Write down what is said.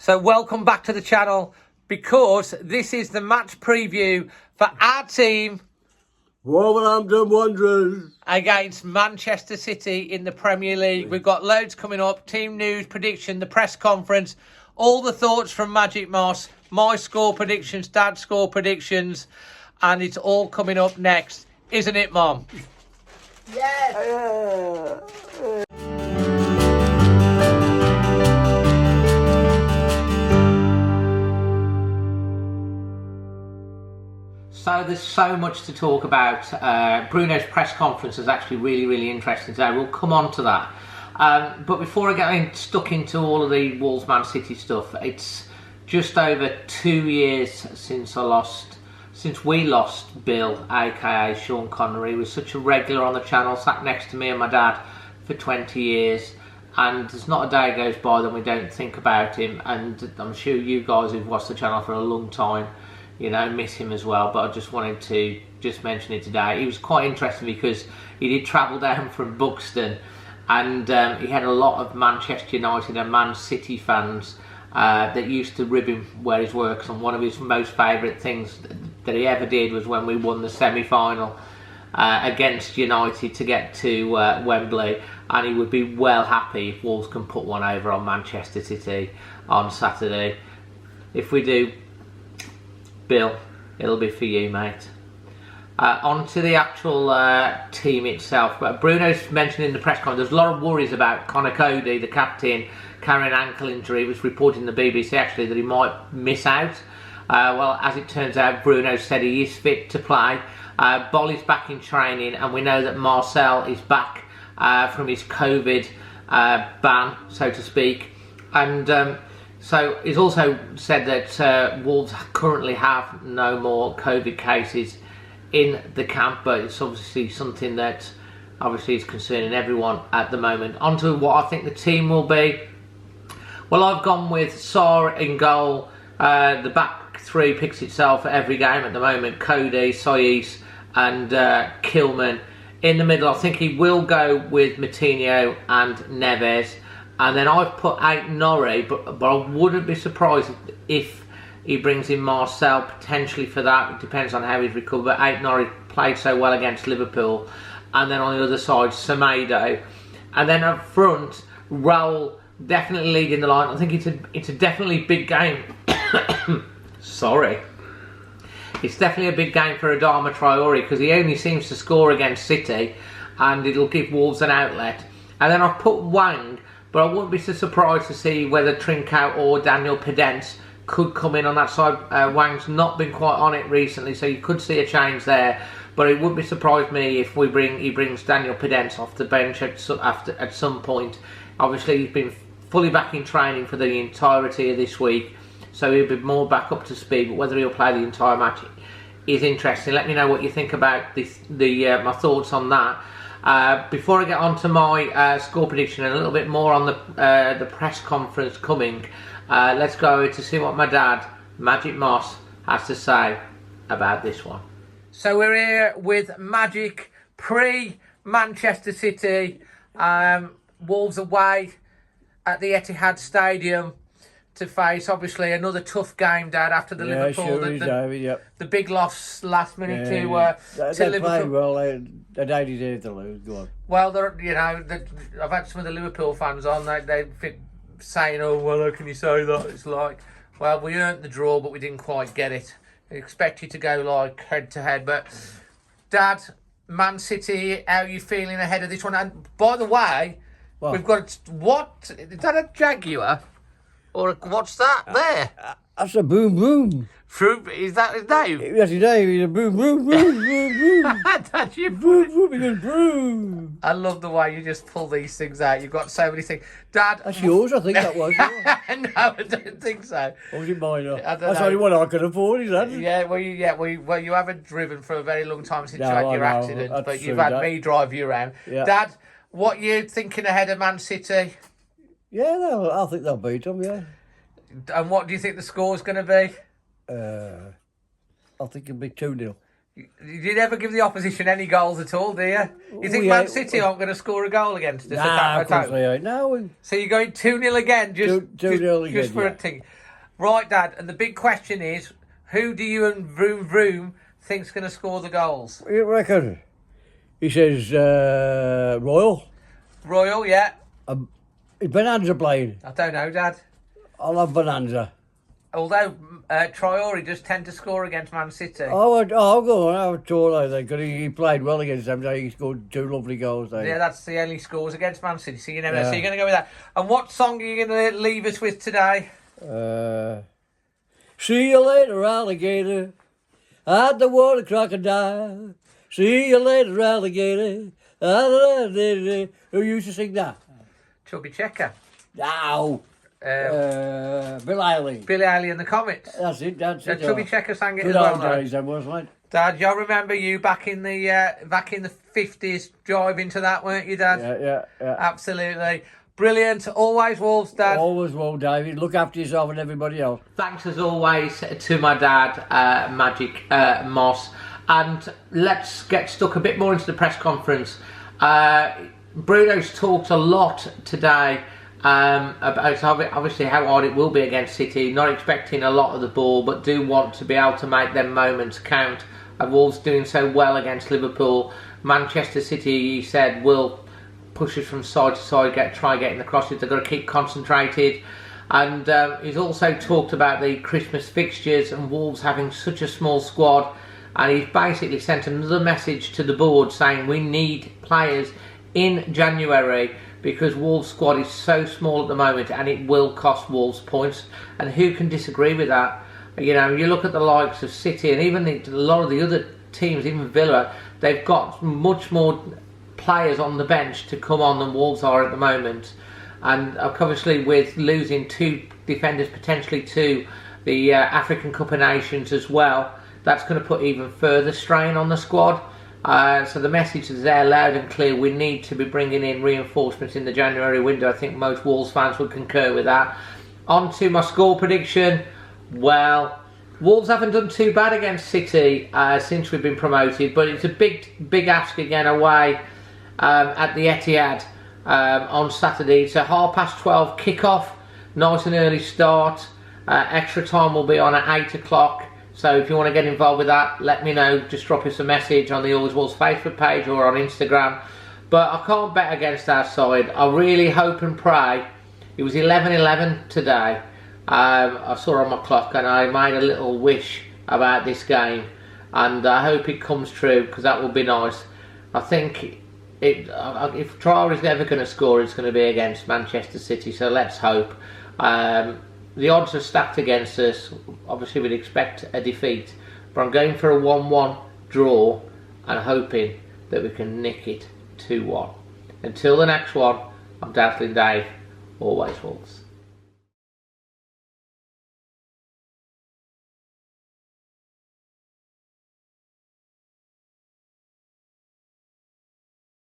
So welcome back to the channel, because this is the match preview for our team, Wolverhampton Wanderers, against Manchester City in the Premier League. We've got loads coming up, team news, prediction, the press conference, all the thoughts from Magic Moss, my score predictions, Dad's score predictions, and it's all coming up next, isn't it, Mom? yes. So there's so much to talk about. Bruno's press conference is actually really interesting today. We'll come on to that. But before I get stuck into all of the Wolves Man City stuff, it's just over 2 years since we lost Bill, aka Sean Connery. He was such a regular on the channel, sat next to me and my dad for 20 years. And there's not a day goes by that we don't think about him. And I'm sure you guys who've watched the channel for a long time, you know, miss him as well. But I just wanted to mention it today. He was quite interesting because he did travel down from Buxton, and he had a lot of Manchester United and Man City fans that used to rib him where his works. And one of his most favourite things that he ever did was when we won the semi-final against United to get to Wembley, and he would be well happy if Wolves can put one over on Manchester City on Saturday. If we do, Bill, it'll be for you, mate. On to the actual team itself. Bruno's mentioned in the press conference, there's a lot of worries about Conor Cody, the captain, carrying an ankle injury. It was reported in the BBC actually that he might miss out. Well, as it turns out, Bruno said he is fit to play. Bolly's back in training, and we know that Marcel is back from his COVID ban, so to speak. And so he's also said that Wolves currently have no more COVID cases in the camp, but it's obviously something that obviously is concerning everyone at the moment. On to what I think the team will be. Well, I've gone with Sarr in goal. The back three picks itself at every game at the moment. Cody, Saiss and Kilman. In the middle, I think he will go with Moutinho and Neves. And then I've put Ait-Nouri, but I wouldn't be surprised if he brings in Marcel potentially for that. It depends on how he's recovered. But Ait-Nouri played so well against Liverpool. And then on the other side, Semedo. And then up front, Raul definitely leading the line. I think it's a definitely big game. Sorry. It's definitely a big game for Adama Traore, because he only seems to score against City, and it'll give Wolves an outlet. And then I've put Wang, but I wouldn't be so surprised to see whether Trincao or Daniel Pedence could come in on that side. Wang's not been quite on it recently, so you could see a change there. But it wouldn't be surprised me if he brings Daniel Pedence off the bench at some point. Obviously, he's been fully back in training for the entirety of this week, so he'll be more back up to speed. But whether he'll play the entire match is interesting. Let me know what you think about my thoughts on that. Before I get on to my score prediction and a little bit more on the press conference coming, let's go to see what my dad, Magic Moss, has to say about this one. So we're here with Magic pre-Manchester City, Wolves away at the Etihad Stadium to face obviously another tough game, Dad, after the Liverpool, the big loss last minute to Liverpool. Played well. They deserve to lose. Go on. Well, I've had some of the Liverpool fans on. They saying, "Oh, well, how can you say that?" It's like, well, we earned the draw, but we didn't quite get it. I expect you to go like head to head, but Dad, Man City, how are you feeling ahead of this one? And by the way, we've got what? Is that a Jaguar? Or what's that there? That's a boom boom. Is that his name? Yes, his name is a boom boom boom boom boom. That's your boom boom because boom. I love the way you just pull these things out. You've got so many things, Dad. That's yours, I think that was. No, I don't think so. Or was it mine? That's the only one I can afford, is that? Yeah, well, you haven't driven for a very long time since you had your accident, but you've had me drive you around. Yeah. Dad, what you thinking ahead of Man City? Yeah, I think they'll beat them, yeah. And what do you think the score's going to be? I think it'll be 2-0. You never give the opposition any goals at all, do you? You think Yeah, Man City aren't going to score a goal against us? Nah, at of course home? they ain't. No, So you're going 2-0 again, just 2-0 again, just for yeah. a thing. Right, Dad, and the big question is, who do you and Vroom think's going to score the goals? what do you reckon? He says, Royal. Royal, yeah. Is Bonanza playing? I don't know, Dad. I'll have Bonanza. Although Traore does tend to score against Man City. I'll go on. I'll Traore then, because he played well against them. He scored 2 lovely goals there. Yeah, that's the only scores against Man City, so you never know. Yeah. So you're going to go with that. And what song are you going to leave us with today? See you later, alligator. At the water crocodile. See you later, alligator. Who used to sing that? Chubby Checker. No. Bill Eiley. Billy Eiley and the Comets. That's it. Chubby Checker sang it Good as well. old though. days, then, wasn't it? Dad, you remember you back in the 50s driving to that, weren't you, Dad? Yeah. Absolutely. Brilliant. Always Wolves, Dad. Always well, David. Look after yourself and everybody else. Thanks as always to my dad, Magic Moss. And let's get stuck a bit more into the press conference. Bruno's talked a lot today about obviously how hard it will be against City. Not expecting a lot of the ball, but do want to be able to make them moments count. Wolves doing so well against Liverpool. Manchester City, he said, will push us from side to side, try getting the crosses. They've got to keep concentrated. And he's also talked about the Christmas fixtures and Wolves having such a small squad. And he's basically sent another message to the board saying we need players in January because Wolves' squad is so small at the moment and it will cost Wolves points. And who can disagree with that? You know, you look at the likes of City and even a lot of the other teams, even Villa, they've got much more players on the bench to come on than Wolves are at the moment. And obviously with losing 2 defenders potentially to the African Cup of Nations as well, that's going to put even further strain on the squad. So the message is there loud and clear. We need to be bringing in reinforcements in the January window. I think most Wolves fans would concur with that. On to my score prediction. Well, Wolves haven't done too bad against City since we've been promoted, but it's a big ask again away at the Etihad on Saturday. It's a 12:30 kick-off, nice and early start. Extra time will be on at 8 o'clock. So if you want to get involved with that, let me know. Just drop us a message on the Always Wolves Facebook page or on Instagram. But I can't bet against our side. I really hope and pray. It was 11:11 today. I saw on my clock and I made a little wish about this game. And I hope it comes true because that would be nice. I think if Traore is ever going to score, it's going to be against Manchester City. So let's hope. The odds are stacked against us. Obviously, we'd expect a defeat. But I'm going for a 1-1 draw and hoping that we can nick it 2-1. Until the next one, I'm Dazzling Dave. Always Wolves.